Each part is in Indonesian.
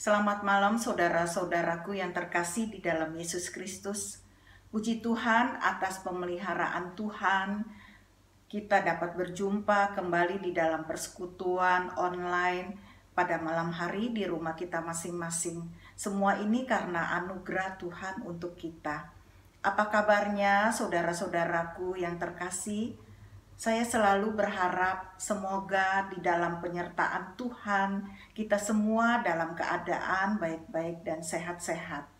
Selamat malam saudara-saudaraku yang terkasih di dalam Yesus Kristus. Puji Tuhan atas pemeliharaan Tuhan. Kita dapat berjumpa kembali di dalam persekutuan online pada malam hari di rumah kita masing-masing. Semua ini karena anugerah Tuhan untuk kita. Apa kabarnya saudara-saudaraku yang terkasih? Saya selalu berharap semoga di dalam penyertaan Tuhan kita semua dalam keadaan baik-baik dan sehat-sehat.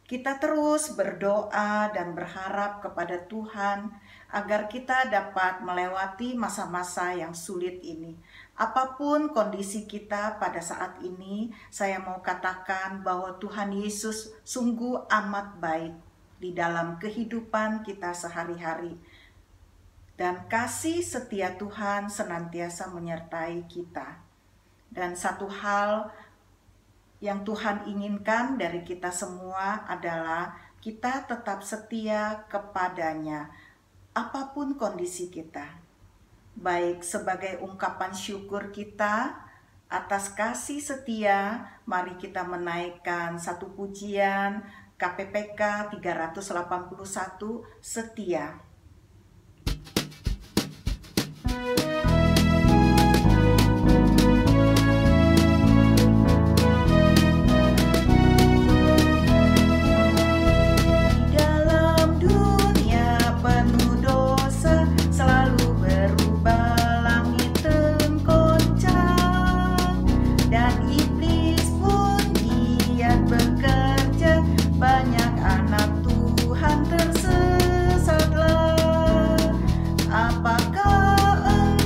Kita terus berdoa dan berharap kepada Tuhan agar kita dapat melewati masa-masa yang sulit ini. Apapun kondisi kita pada saat ini, saya mau katakan bahwa Tuhan Yesus sungguh amat baik di dalam kehidupan kita sehari-hari. Dan kasih setia Tuhan senantiasa menyertai kita. Dan satu hal yang Tuhan inginkan dari kita semua adalah kita tetap setia kepadanya, apapun kondisi kita. Baik sebagai ungkapan syukur kita atas kasih setia, mari kita menaikkan satu pujian KPPK 381, Setia. Apakah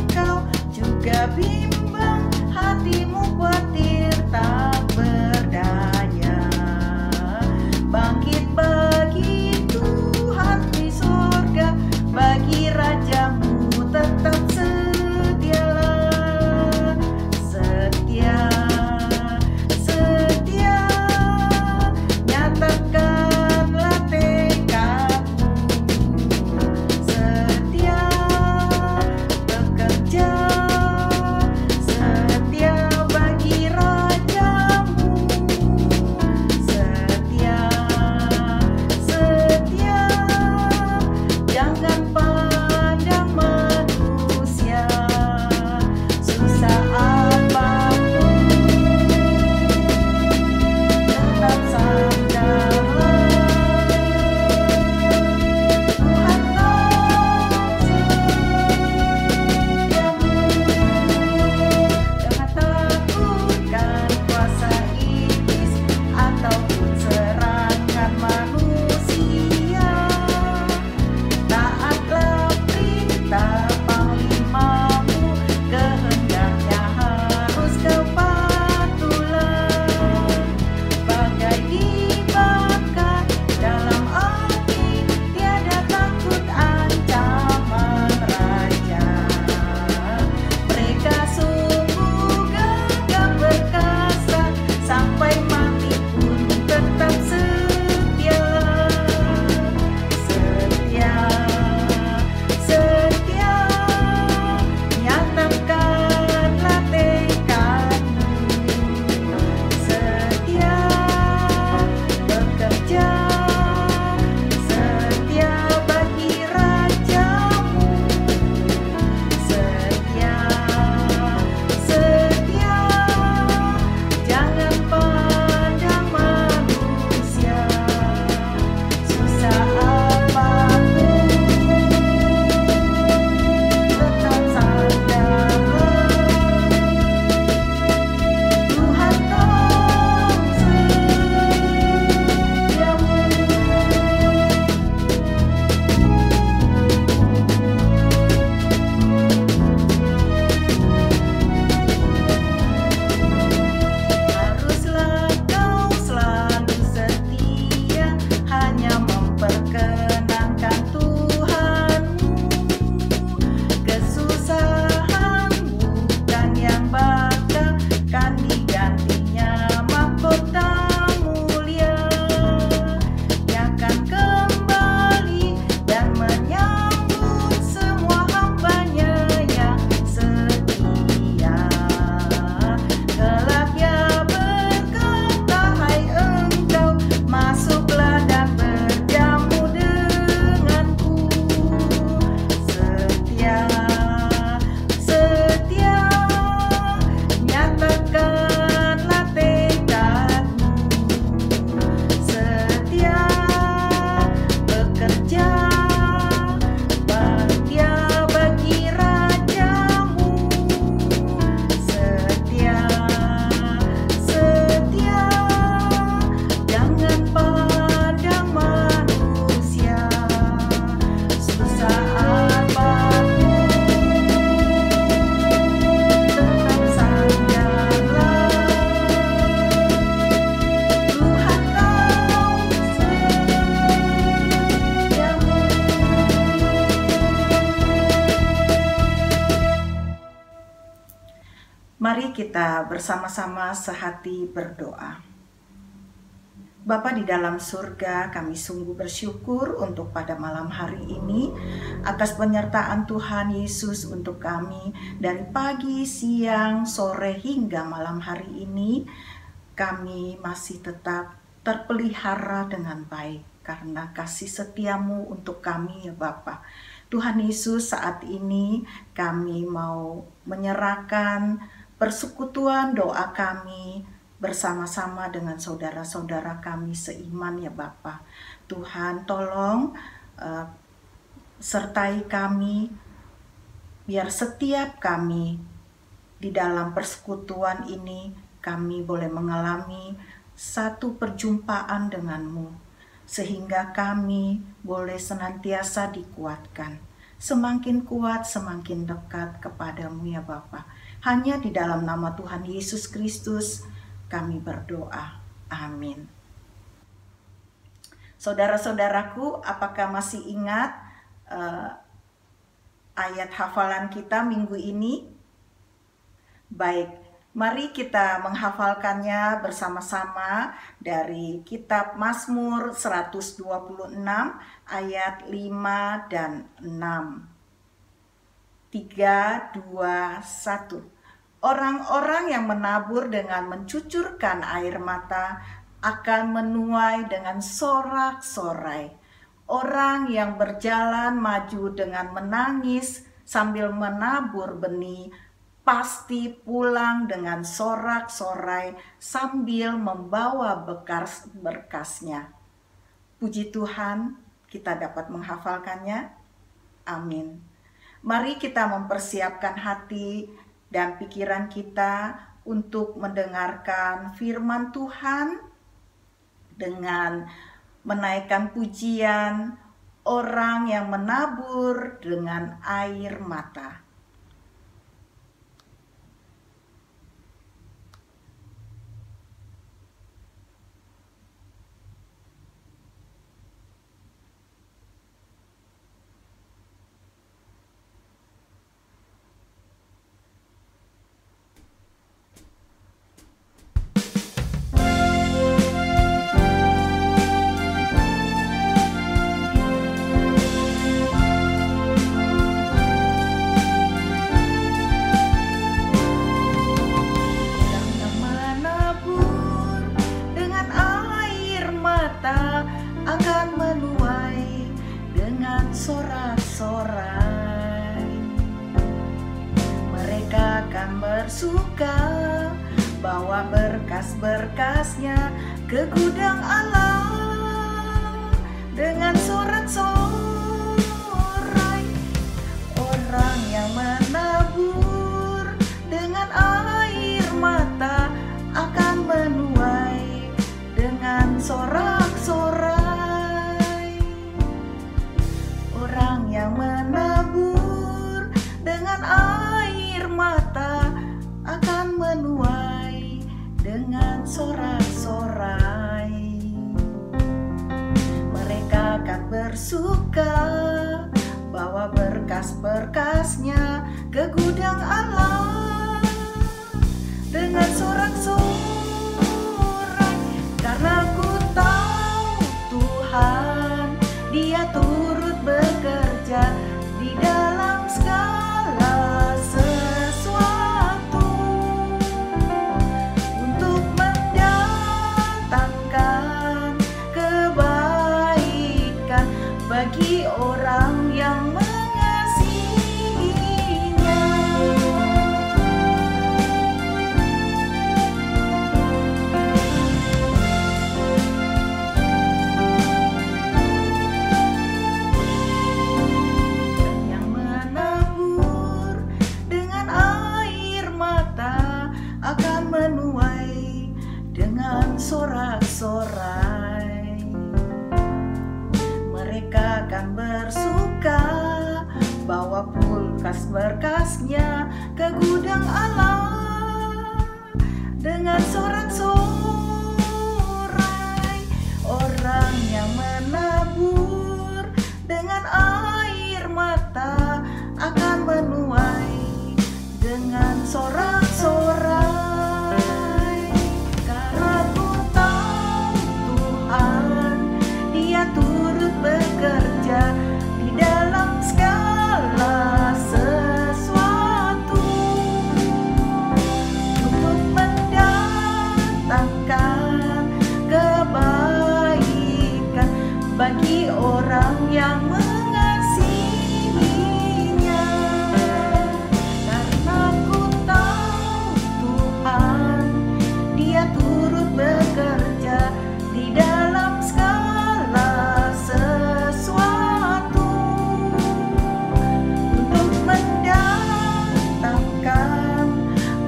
kita bersama-sama sehati berdoa. Bapa di dalam surga, kami sungguh bersyukur untuk pada malam hari ini atas penyertaan Tuhan Yesus untuk kami dari pagi, siang, sore hingga malam hari ini. Kami masih tetap terpelihara dengan baik karena kasih setiamu untuk kami ya Bapa. Tuhan Yesus, saat ini kami mau menyerahkan persekutuan doa kami bersama-sama dengan saudara-saudara kami seiman ya Bapa. Tuhan tolong sertai kami, biar setiap kami di dalam persekutuan ini kami boleh mengalami satu perjumpaan denganmu, sehingga kami boleh senantiasa dikuatkan. Semakin kuat, semakin dekat kepadamu ya Bapa. Hanya di dalam nama Tuhan Yesus Kristus kami berdoa. Amin. Saudara-saudaraku, apakah masih ingat ayat hafalan kita minggu ini? Baik, mari kita menghafalkannya bersama-sama dari kitab Mazmur 126 ayat 5 dan 6. 3, 2, 1. Orang-orang yang menabur dengan mencucurkan air mata akan menuai dengan sorak-sorai. Orang yang berjalan maju dengan menangis sambil menabur benih pasti pulang dengan sorak-sorai sambil membawa berkas-berkasnya. Puji Tuhan, kita dapat menghafalkannya. Amin. Mari kita mempersiapkan hati dan pikiran kita untuk mendengarkan firman Tuhan dengan menaikkan pujian orang yang menabur dengan air mata. Sorak-sorai, mereka akan bersuka bawa berkas-berkasnya ke gudang Allah dengan sorak-sorai. Orang yang menabur dengan air mata akan menuai dengan sorak-sorai. Orang yang menabur dengan air mata akan menuai dengan sorak-sorai. Mereka akan bersuka bawa berkas-berkasnya ke gudang Allah dengan sorak-sorai. Karena ku tahu Tuhan, Dia turut bekerja di dalam segala sesuatu untuk mendatangkan kebaikan bagi orang yang mengasihinya. Sorak-sorai, mereka akan bersuka bawa berkas-berkasnya ke gudang Allah dengan sorak-sorai. Orang yang menabur dengan air mata akan menuai dengan sorak-sorai. mendatangkan kebaikan bagi orang yang mengasihinya. Karena ku tahu Tuhan, Dia turut bekerja di dalam segala sesuatu untuk mendatangkan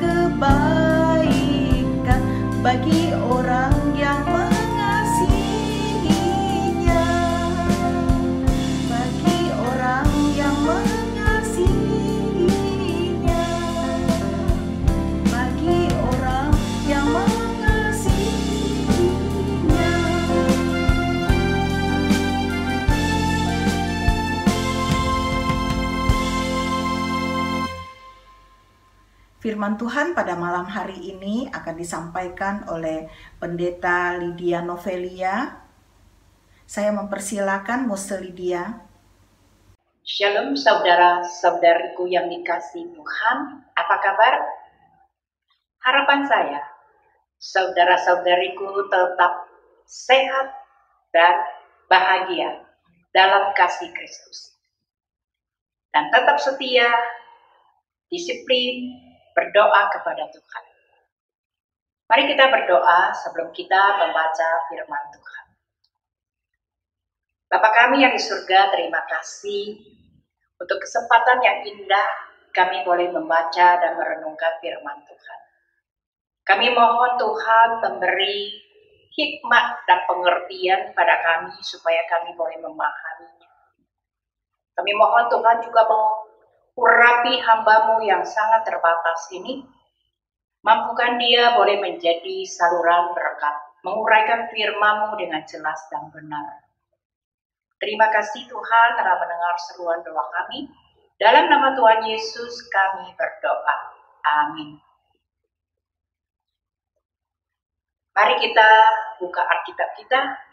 kebaikan bagi orang yang mengasihinya, bagi orang yang mengasihinya, bagi orang yang mengasihinya. Firman Tuhan pada malam hari ini akan disampaikan oleh Pendeta Lydia Novelia. Saya mempersilakan Muster Lydia. Shalom saudara-saudariku yang dikasihi Tuhan, apa kabar? Harapan saya, saudara-saudariku tetap sehat dan bahagia dalam kasih Kristus. Dan tetap setia, disiplin, berdoa kepada Tuhan. Mari kita berdoa sebelum kita membaca firman Tuhan. Bapa kami yang di surga, terima kasih untuk kesempatan yang indah kami boleh membaca dan merenungkan firman Tuhan. Kami mohon Tuhan memberi hikmat dan pengertian pada kami supaya kami boleh memahaminya. Kami mohon Tuhan juga urapi hamba-Mu yang sangat terbatas ini, mampukan dia boleh menjadi saluran berkat, menguraikan firman-Mu dengan jelas dan benar. Terima kasih Tuhan telah mendengar seruan doa kami. Dalam nama Tuhan Yesus kami berdoa. Amin. Mari kita buka Alkitab kita.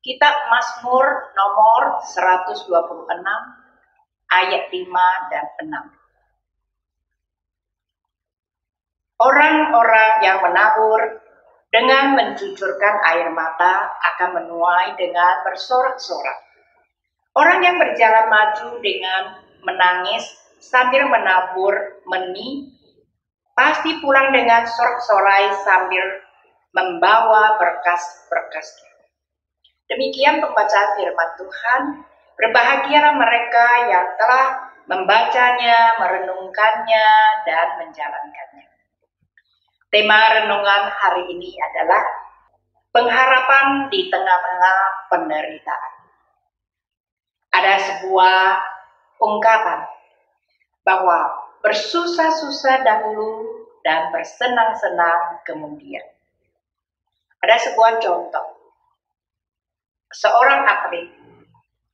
Kitab Mazmur nomor 126. Ayat 5 dan 6. Orang-orang yang menabur dengan mencucurkan air mata akan menuai dengan bersorak-sorak. Orang yang berjalan maju dengan menangis sambil menabur benih pasti pulang dengan sorak-sorai sambil membawa berkas-berkasnya. Demikian pembacaan firman Tuhan. Berbahagialah mereka yang telah membacanya, merenungkannya, dan menjalankannya. Tema renungan hari ini adalah pengharapan di tengah-tengah penderitaan. Ada sebuah ungkapan bahwa bersusah-susah dahulu dan bersenang-senang kemudian. Ada sebuah contoh. Seorang atlet,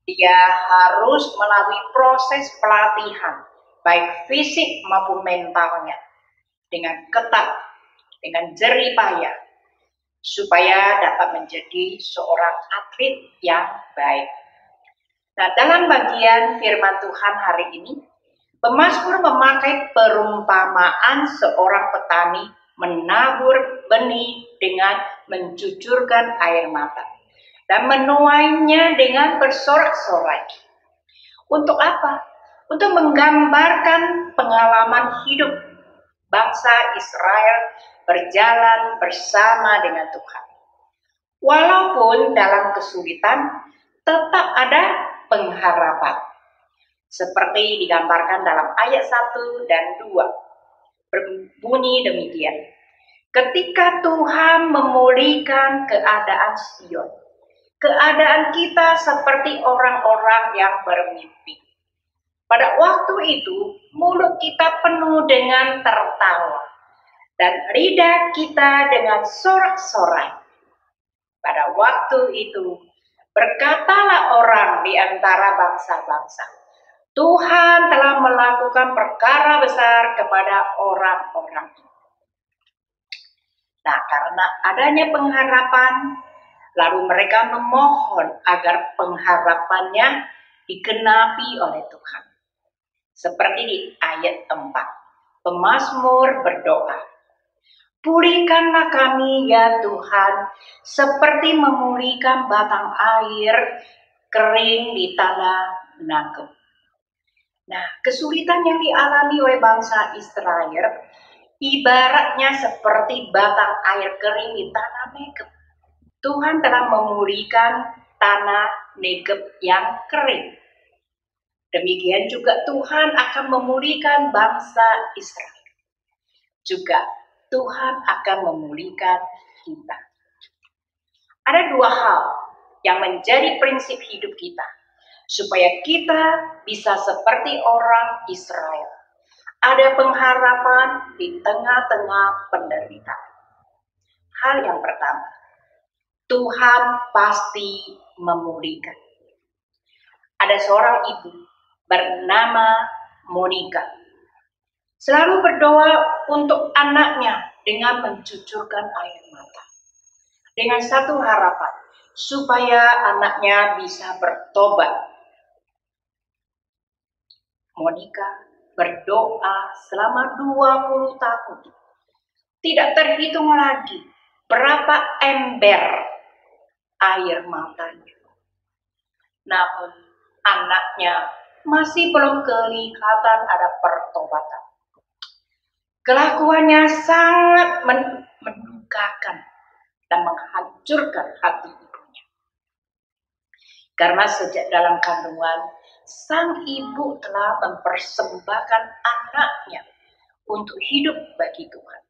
dia harus melalui proses pelatihan, baik fisik maupun mentalnya, dengan ketat, dengan jerih payah, supaya dapat menjadi seorang atlet yang baik. Nah, dalam bagian firman Tuhan hari ini, pemazmur memakai perumpamaan seorang petani menabur benih dengan mencucurkan air mata dan menuainya dengan bersorak-sorai. Untuk apa? Untuk menggambarkan pengalaman hidup bangsa Israel berjalan bersama dengan Tuhan. Walaupun dalam kesulitan, tetap ada pengharapan. Seperti digambarkan dalam ayat 1 dan 2. Berbunyi demikian. Ketika Tuhan memulihkan keadaan Sion, keadaan kita seperti orang-orang yang bermimpi. Pada waktu itu, mulut kita penuh dengan tertawa, dan lidah kita dengan sorak-sorai. Pada waktu itu, berkatalah orang di antara bangsa-bangsa, Tuhan telah melakukan perkara besar kepada orang-orang itu. Nah, karena adanya pengharapan, lalu mereka memohon agar pengharapannya digenapi oleh Tuhan. Seperti di ayat 4, pemazmur berdoa, Pulihkanlah kami ya Tuhan, seperti memulihkan batang air kering di tanah Negeb. Nah, kesulitan yang dialami oleh bangsa Israel ibaratnya seperti batang air kering di tanah Negeb. Tuhan telah memulihkan tanah Negeb yang kering. Demikian juga Tuhan akan memulihkan bangsa Israel. Juga Tuhan akan memulihkan kita. Ada dua hal yang menjadi prinsip hidup kita, supaya kita bisa seperti orang Israel. Ada pengharapan di tengah-tengah penderitaan. Hal yang pertama, Tuhan pasti memulihkan. Ada seorang ibu bernama Monica. Selalu berdoa untuk anaknya dengan mencucurkan air mata. Dengan satu harapan, supaya anaknya bisa bertobat. Monica berdoa selama 20 tahun. Tidak terhitung lagi berapa ember air matanya. Namun anaknya masih belum kelihatan ada pertobatan. Kelakuannya sangat mendukakan dan menghancurkan hati ibunya. Karena sejak dalam kandungan, sang ibu telah mempersembahkan anaknya untuk hidup bagi Tuhan.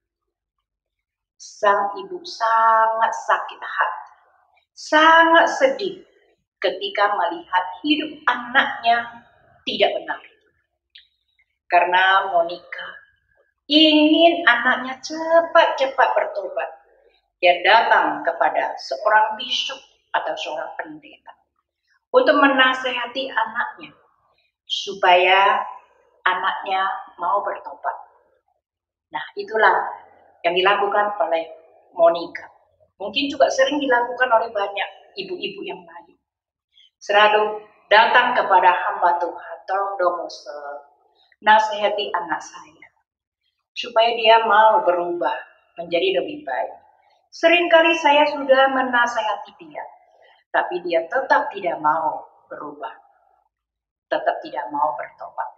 Sang ibu sangat sakit hati, sangat sedih ketika melihat hidup anaknya tidak benar. Karena Monica ingin anaknya cepat-cepat bertobat. Dia datang kepada seorang biskop atau seorang pendeta untuk menasehati anaknya supaya anaknya mau bertobat. Nah, itulah yang dilakukan oleh Monica. Mungkin juga sering dilakukan oleh banyak ibu-ibu yang lain. Selalu datang kepada hamba Tuhan, tolong dong nasihati anak saya supaya dia mau berubah menjadi lebih baik. Seringkali saya sudah menasihati dia, tapi dia tetap tidak mau berubah, tetap tidak mau bertobat.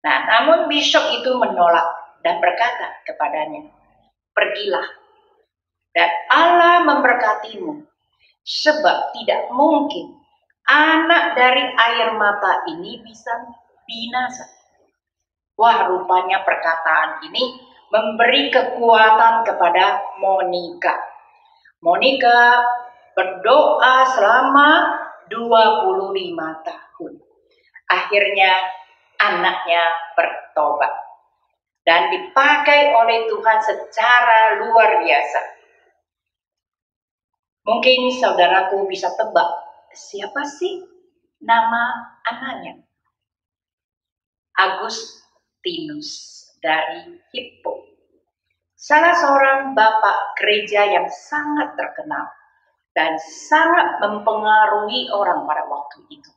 Nah, namun biskop itu menolak dan berkata kepadanya, pergilah dan Allah memberkatimu, sebab tidak mungkin anak dari air mata ini bisa binasa. Wah, rupanya perkataan ini memberi kekuatan kepada Monica. Monica berdoa selama 25 tahun. Akhirnya anaknya bertobat dan dipakai oleh Tuhan secara luar biasa. Mungkin saudaraku bisa tebak siapa sih nama anaknya? Agustinus dari Hippo. Salah seorang bapak gereja yang sangat terkenal dan sangat mempengaruhi orang pada waktu itu.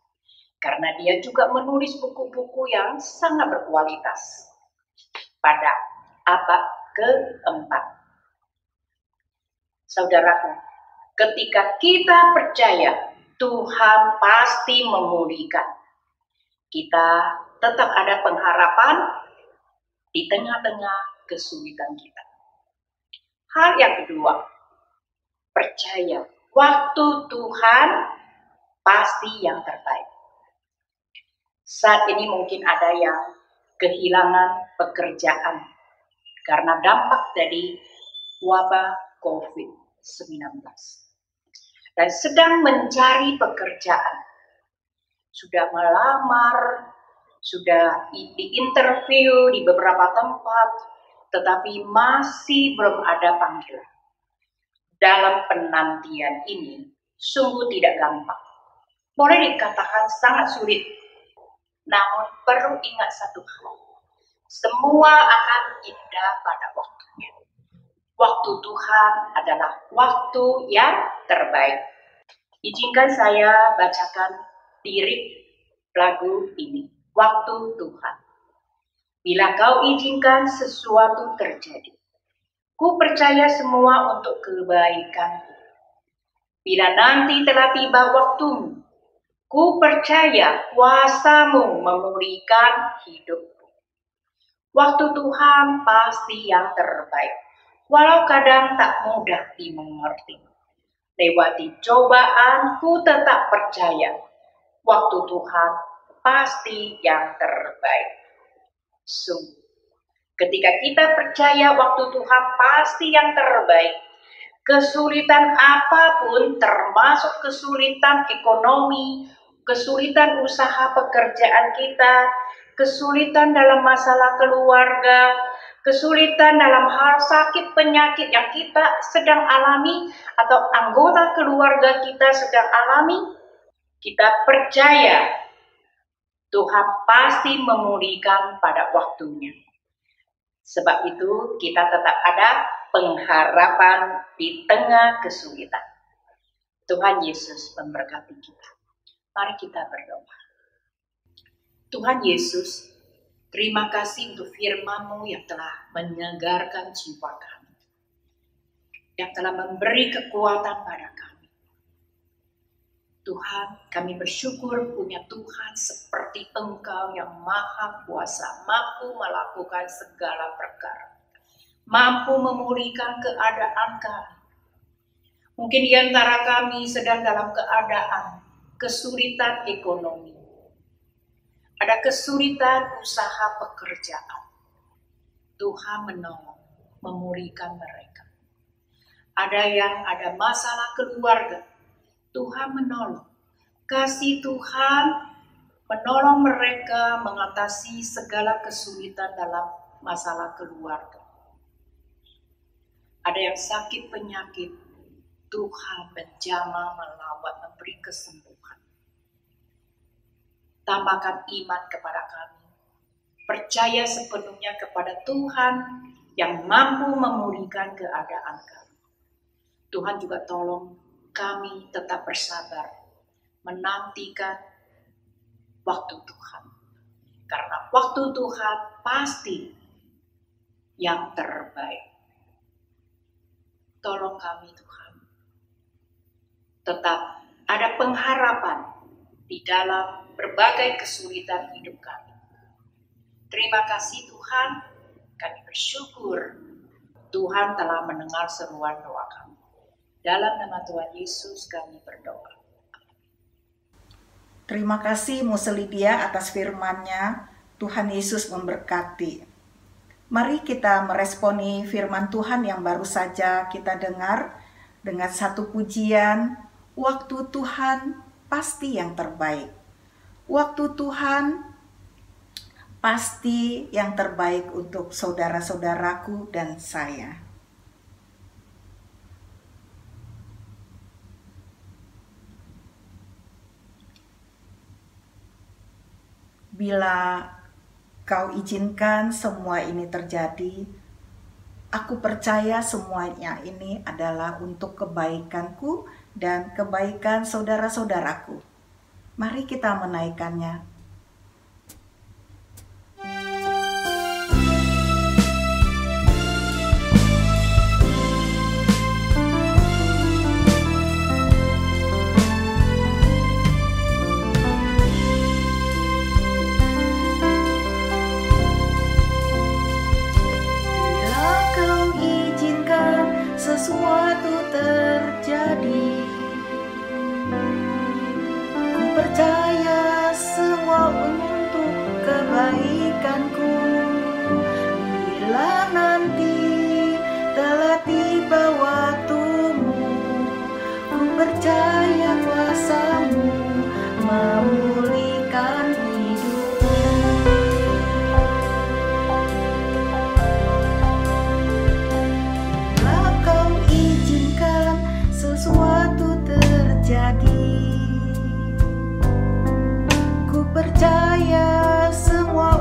Karena dia juga menulis buku-buku yang sangat berkualitas pada abad keempat. Saudaraku, ketika kita percaya Tuhan pasti memulihkan, kita tetap ada pengharapan di tengah-tengah kesulitan kita. Hal yang kedua, percaya waktu Tuhan pasti yang terbaik. Saat ini mungkin ada yang kehilangan pekerjaan karena dampak dari wabah COVID-19 dan sedang mencari pekerjaan. Sudah melamar, sudah diinterview di beberapa tempat, tetapi masih belum ada panggilan. Dalam penantian ini sungguh tidak gampang. Boleh dikatakan sangat sulit. Namun perlu ingat satu hal. Semua akan indah pada waktunya. Waktu Tuhan adalah waktu yang terbaik. Izinkan saya bacakan lirik lagu ini. Waktu Tuhan. Bila kau izinkan sesuatu terjadi, Ku percaya semua untuk kebaikanku. Bila nanti telah tiba waktumu, ku percaya kuasamu memulihkan hidupku. Waktu Tuhan pasti yang terbaik, walau kadang tak mudah dimengerti. Lewati cobaan, ku tetap percaya waktu Tuhan pasti yang terbaik. Sungguh, ketika kita percaya waktu Tuhan pasti yang terbaik, kesulitan apapun termasuk kesulitan ekonomi, kesulitan usaha pekerjaan kita, kesulitan dalam masalah keluarga, kesulitan dalam hal sakit penyakit yang kita sedang alami atau anggota keluarga kita sedang alami, kita percaya Tuhan pasti memulihkan pada waktunya. Sebab itu kita tetap ada pengharapan di tengah kesulitan. Tuhan Yesus memberkati kita. Mari kita berdoa. Tuhan Yesus, terima kasih untuk firman-Mu yang telah menyegarkan jiwa kami, yang telah memberi kekuatan pada kami. Tuhan, kami bersyukur punya Tuhan seperti Engkau yang maha kuasa, mampu melakukan segala perkara, mampu memulihkan keadaan kami. Mungkin di antara kami sedang dalam keadaan kesulitan ekonomi, ada kesulitan usaha pekerjaan. Tuhan menolong, memulihkan mereka. Ada yang ada masalah keluarga, Tuhan menolong. Kasih Tuhan menolong mereka mengatasi segala kesulitan dalam masalah keluarga. Ada yang sakit penyakit, Tuhan menjamah, melawat, memberi kesembuhan. Tambahkan iman kepada kami. Percaya sepenuhnya kepada Tuhan yang mampu memulihkan keadaan kami. Tuhan juga tolong kami tetap bersabar, menantikan waktu Tuhan. Karena waktu Tuhan pasti yang terbaik. Tolong kami Tuhan, tetap ada pengharapan di dalam berbagai kesulitan hidup kami. Terima kasih Tuhan, kami bersyukur Tuhan telah mendengar seruan doa kami. Dalam nama Tuhan Yesus kami berdoa. Terima kasih Muse Lydia atas firman-Nya. Tuhan Yesus memberkati. Mari kita meresponi firman Tuhan yang baru saja kita dengar dengan satu pujian, waktu Tuhan pasti yang terbaik. Waktu Tuhan pasti yang terbaik untuk saudara-saudaraku dan saya. Bila Kau izinkan semua ini terjadi, aku percaya semuanya ini adalah untuk kebaikanku dan kebaikan saudara-saudaraku. Mari kita menaikkannya. Sesuatu terjadi, ku percaya semua untuk kebaikanku. Bila nanti telah tiba waktumu, ku percaya kuasa-Mu memulihkan hidupku. Sesuatu terjadi, ku percaya semua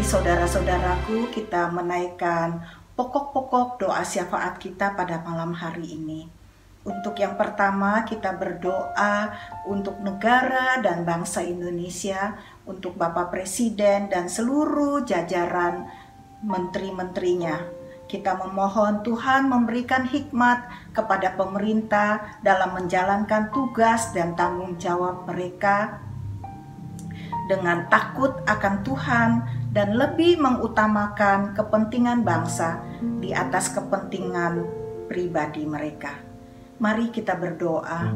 saudara-saudaraku, kita menaikkan pokok-pokok doa syafaat kita pada malam hari ini. Untuk yang pertama, kita berdoa untuk negara dan bangsa Indonesia, untuk Bapak Presiden dan seluruh jajaran menteri-menterinya. Kita memohon Tuhan memberikan hikmat kepada pemerintah dalam menjalankan tugas dan tanggung jawab mereka dengan takut akan Tuhan dan lebih mengutamakan kepentingan bangsa di atas kepentingan pribadi mereka. Mari kita berdoa.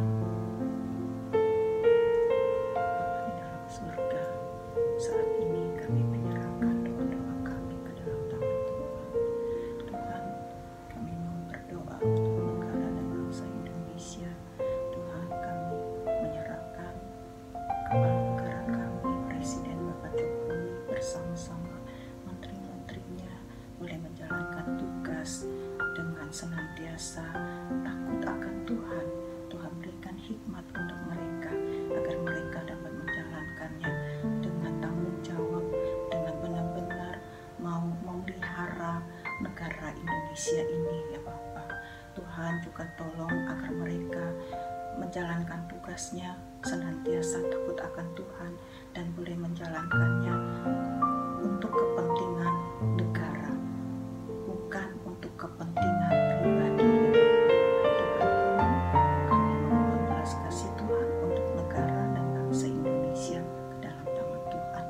Bapa di dalam surga, saat ini kami menyerahkan doa-doa kami ke dalam tangan Tuhan. Tuhan, kami mau berdoa untuk negara dan bangsa Indonesia. Tuhan, kami menyerahkan kepala negara kami, Presiden Bapak Jokowi bersama-sama menteri-menterinya boleh menjalankan tugas dengan senantiasa takut akan Tuhan. Tuhan berikan hikmat untuk mereka agar mereka dapat menjalankannya dengan tanggung jawab, dengan benar-benar mau memelihara negara Indonesia ini ya Bapak. Tuhan juga tolong agar mereka menjalankan tugasnya senantiasa takut akan Tuhan dan boleh menjalankannya untuk kepentingan negara, bukan untuk kepentingan pribadi. Tuhan, kami memohon belas kasih Tuhan untuk negara dan bangsa Indonesia ke dalam tangan Tuhan.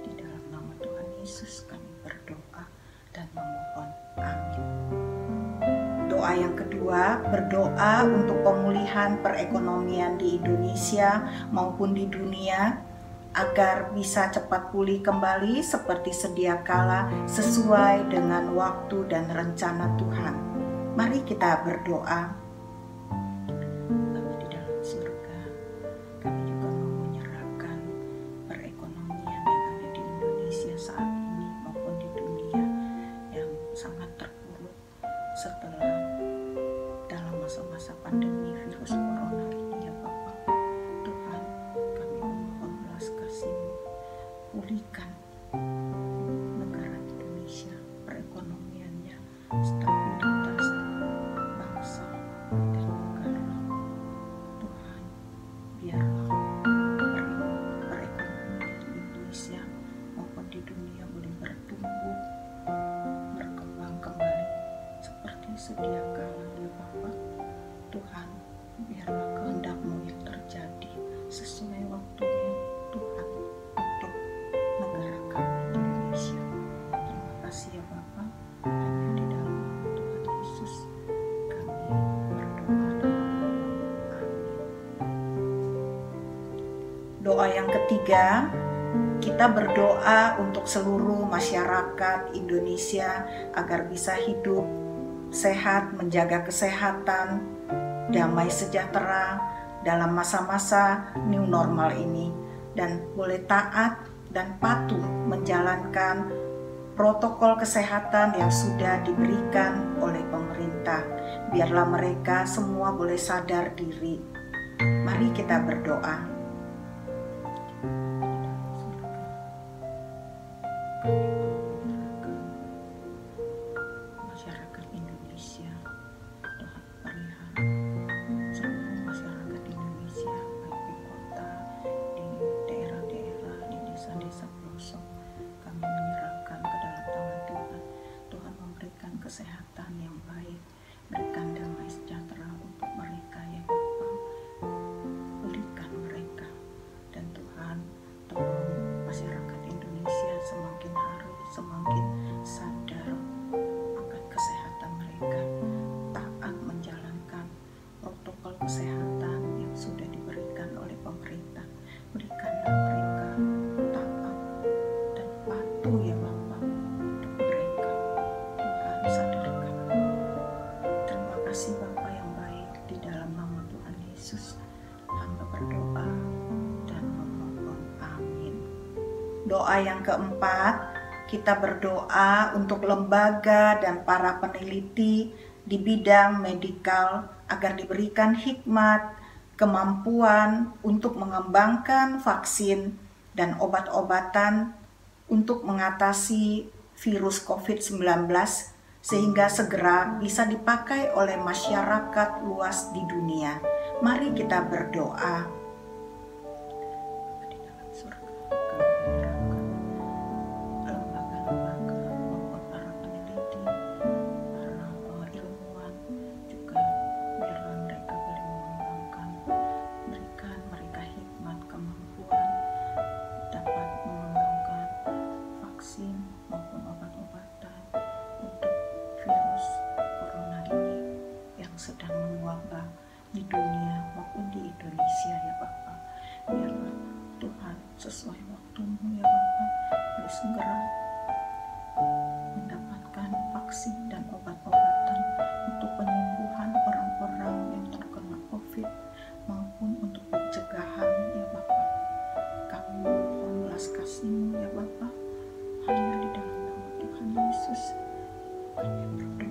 Di dalam nama Tuhan Yesus kami berdoa dan memohon. Amin. Doa yang kedua, berdoa untuk pemulihan perekonomian di Indonesia maupun di dunia agar bisa cepat pulih kembali seperti sedia kala sesuai dengan waktu dan rencana Tuhan. Mari kita berdoa. Bapa di dalam surga, kami juga mau menyerahkan perekonomian yang ada di Indonesia saat ini maupun di dunia yang sangat terpuruk setelah dalam masa-masa pandemi virus corona ini ya Bapak. Tuhan, kami memohon belas kasih-Mu, pulihkan negara Indonesia, perekonomiannya, stabilitas bangsa dan negara. Tuhan, biarlah perekonomian di Indonesia maupun di dunia boleh bertumbuh, berkembang kembali seperti sedia kala ya Bapak. Tuhan, biarlah kehendak-Mu yang terjadi sesuai waktunya Tuhan untuk negara kami Indonesia. Terima kasih ya Bapak. Hanya di dalam nama Tuhan Yesus kami berdoa dan memohon. Amin. Doa yang ketiga, kita berdoa untuk seluruh masyarakat Indonesia agar bisa hidup sehat, menjaga kesehatan, damai sejahtera dalam masa-masa new normal ini, dan boleh taat dan patuh menjalankan protokol kesehatan yang sudah diberikan oleh pemerintah. Biarlah mereka semua boleh sadar diri. Mari kita berdoa. Masyarakat Indonesia, Tuhan pelihara seluruh masyarakat Indonesia, baik di kota, di daerah-daerah, di desa-desa pelosok. Kami menyerahkan ke dalam tangan Tuhan. Tuhan memberikan kesehatan yang baik, berikan damai sejahtera untuk mereka ya Bapa. Pulihkan mereka, dan Tuhan tolong masyarakat Indonesia semakin hari semakin sadar akan kesehatan mereka, taat menjalankan protokol kesehatan yang sudah diberikan oleh pemerintah. Berikanlah mereka taat dan patuh ya Bapa untuk mereka. Tuhan, sadarkan. Terima kasih Bapa yang baik, di dalam nama Tuhan Yesus hamba berdoa dan memohon. Amin. Doa yang keempat, kita berdoa untuk lembaga dan para peneliti di bidang medikal agar diberikan hikmat, kemampuan untuk mengembangkan vaksin dan obat-obatan untuk mengatasi virus COVID-19 sehingga segera bisa dipakai oleh masyarakat luas di dunia. Mari kita berdoa. Sedang mewabah di dunia maupun di Indonesia ya Bapa. Biarlah Tuhan sesuai waktu-Mu ya Bapa, boleh segera mendapatkan vaksin dan obat-obatan untuk penyembuhan orang-orang yang terkena COVID maupun untuk pencegahan ya Bapa. Kami mohon belas kasih-Mu ya Bapa, hanya di dalam nama Tuhan Yesus kami berdoa.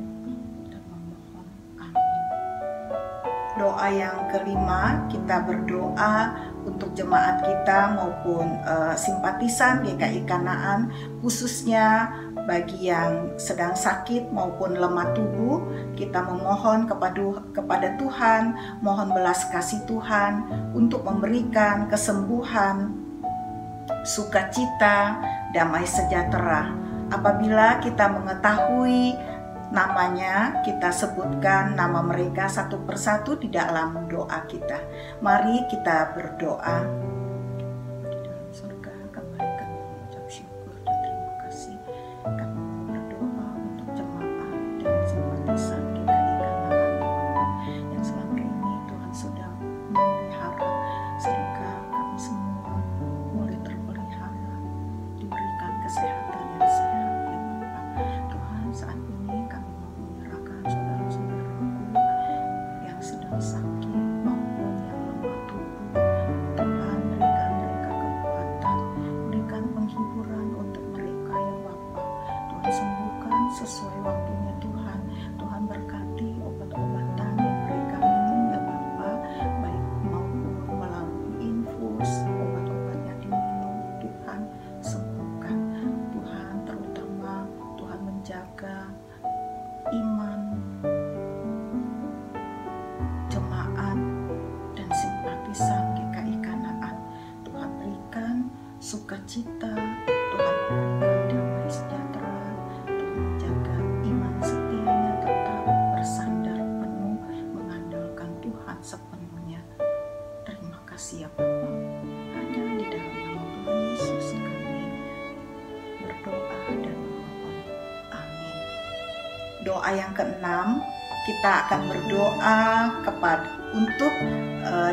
Doa yang kelima, kita berdoa untuk jemaat kita maupun simpatisan GKI Kanaan, khususnya bagi yang sedang sakit maupun lemah tubuh. Kita memohon kepada Tuhan, mohon belas kasih Tuhan untuk memberikan kesembuhan, sukacita, damai sejahtera. Apabila kita mengetahui namanya, kita sebutkan nama mereka satu persatu di dalam doa kita. Mari kita berdoa. Di dalam surga, kembali kami mengucap syukur dan terima kasih. Kami berdoa untuk jemaat dan simpatisan GKI Kanaan yang selama ini Tuhan sudah memelihara, sehingga kami semua boleh terpelihara, diberikan kesehatan yang sehat ya Bapa. Tuhan, saat ini sakit maupun yang lemah tubuh, Tuhan berikan mereka kekuatan, berikan penghiburan untuk mereka ya Bapa. Tuhan sembuhkan sesuai waktunya Tuhan. Tuhan berkati obat-obatan yang mereka minum ya Bapa, baik maupun melalui infus, obat-obat yang diminum, Tuhan sembuhkan. Tuhan terutama Tuhan menjaga iman jemaat dan simpatisan GKI Kanaan. Tuhan berikan sukacita, Tuhan berikan damai sejahtera, Tuhan menjaga iman setianya tetap bersandar penuh, mengandalkan Tuhan sepenuhnya. Terima kasih ya Bapa. Hanya di dalam nama Tuhan Yesus kami berdoa dan memohon. Amin. Doa yang keenam, kita akan berdoa untuk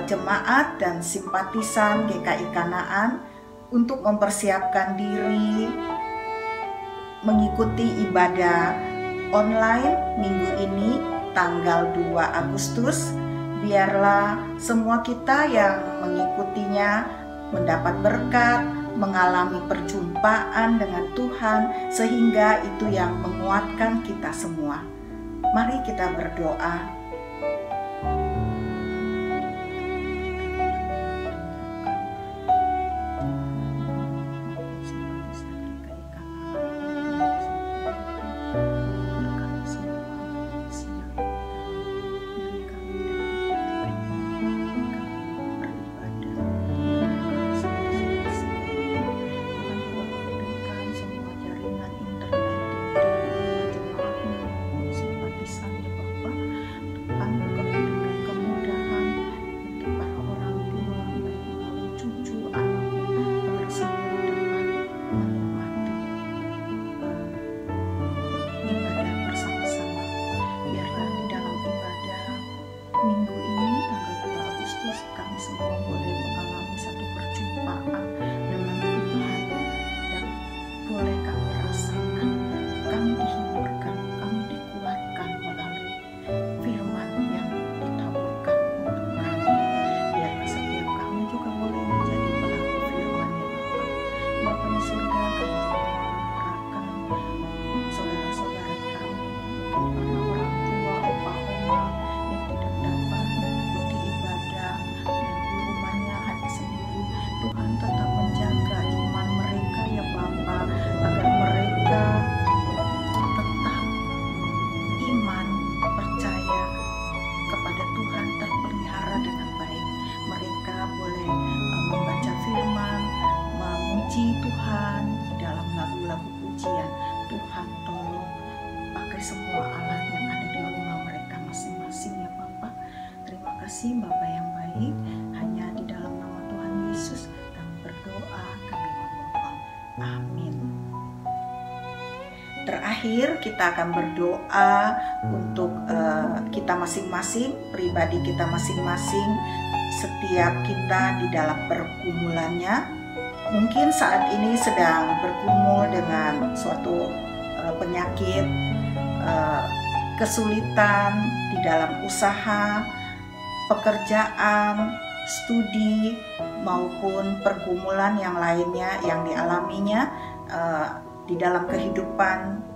jemaat dan simpatisan GKI Kanaan untuk mempersiapkan diri mengikuti ibadah online minggu ini tanggal 2 Agustus. Biarlah semua kita yang mengikutinya mendapat berkat, mengalami perjumpaan dengan Tuhan, sehingga itu yang menguatkan kita semua. Mari kita berdoa. Tuhan tetap terakhir kita akan berdoa untuk kita masing-masing, pribadi kita masing-masing, setiap kita di dalam pergumulannya. Mungkin saat ini sedang bergumul dengan suatu penyakit, kesulitan di dalam usaha, pekerjaan, studi, maupun pergumulan yang lainnya yang dialaminya di dalam kehidupan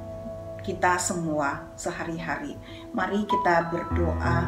kita semua sehari-hari. Mari kita berdoa.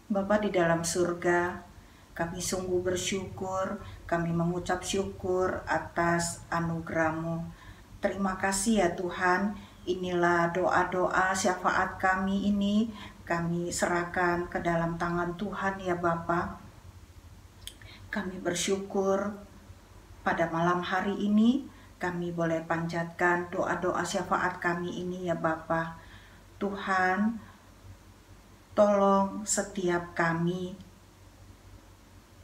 Bapa di dalam surga, kami sungguh bersyukur, kami mengucap syukur atas anugerah-Mu. Terima kasih ya Tuhan, inilah doa-doa syafaat kami ini, kami serahkan ke dalam tangan Tuhan ya Bapa. Kami bersyukur pada malam hari ini, kami boleh panjatkan doa-doa syafaat kami ini ya Bapa. Tuhan, tolong setiap kami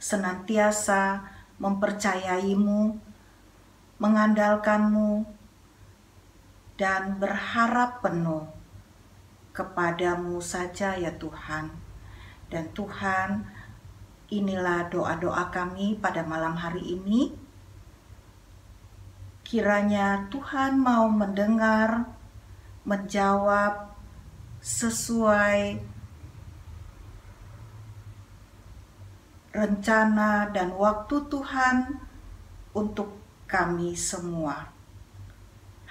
senantiasa mempercayai-Mu, mengandalkan-Mu, dan berharap penuh kepada-Mu saja ya Tuhan. Dan Tuhan, inilah doa-doa kami pada malam hari ini. Kiranya Tuhan mau mendengar, menjawab sesuai rencana dan waktu Tuhan untuk kami semua.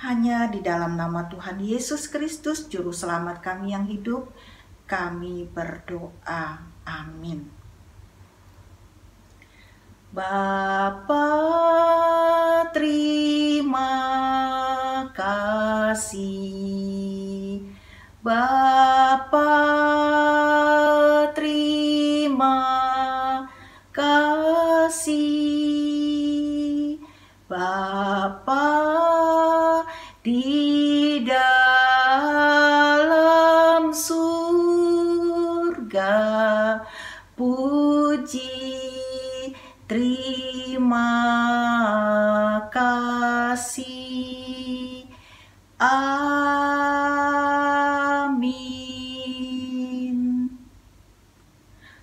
Hanya di dalam nama Tuhan Yesus Kristus, Juru Selamat kami yang hidup, kami berdoa. Amin. Bapa, terima kasih. Bapa, terima kasih. Bapa di dalam surga, puji terima kasih. Amin.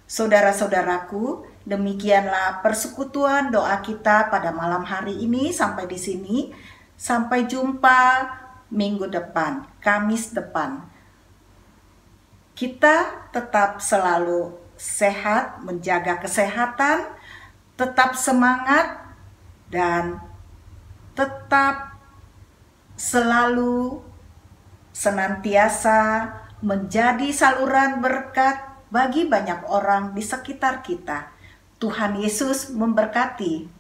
Saudara-saudaraku, demikianlah persekutuan doa kita pada malam hari ini. Sampai di sini. Sampai jumpa minggu depan, Kamis depan. Kita tetap selalu sehat, menjaga kesehatan, tetap semangat, dan tetap selalu senantiasa menjadi saluran berkat bagi banyak orang di sekitar kita. Tuhan Yesus memberkati.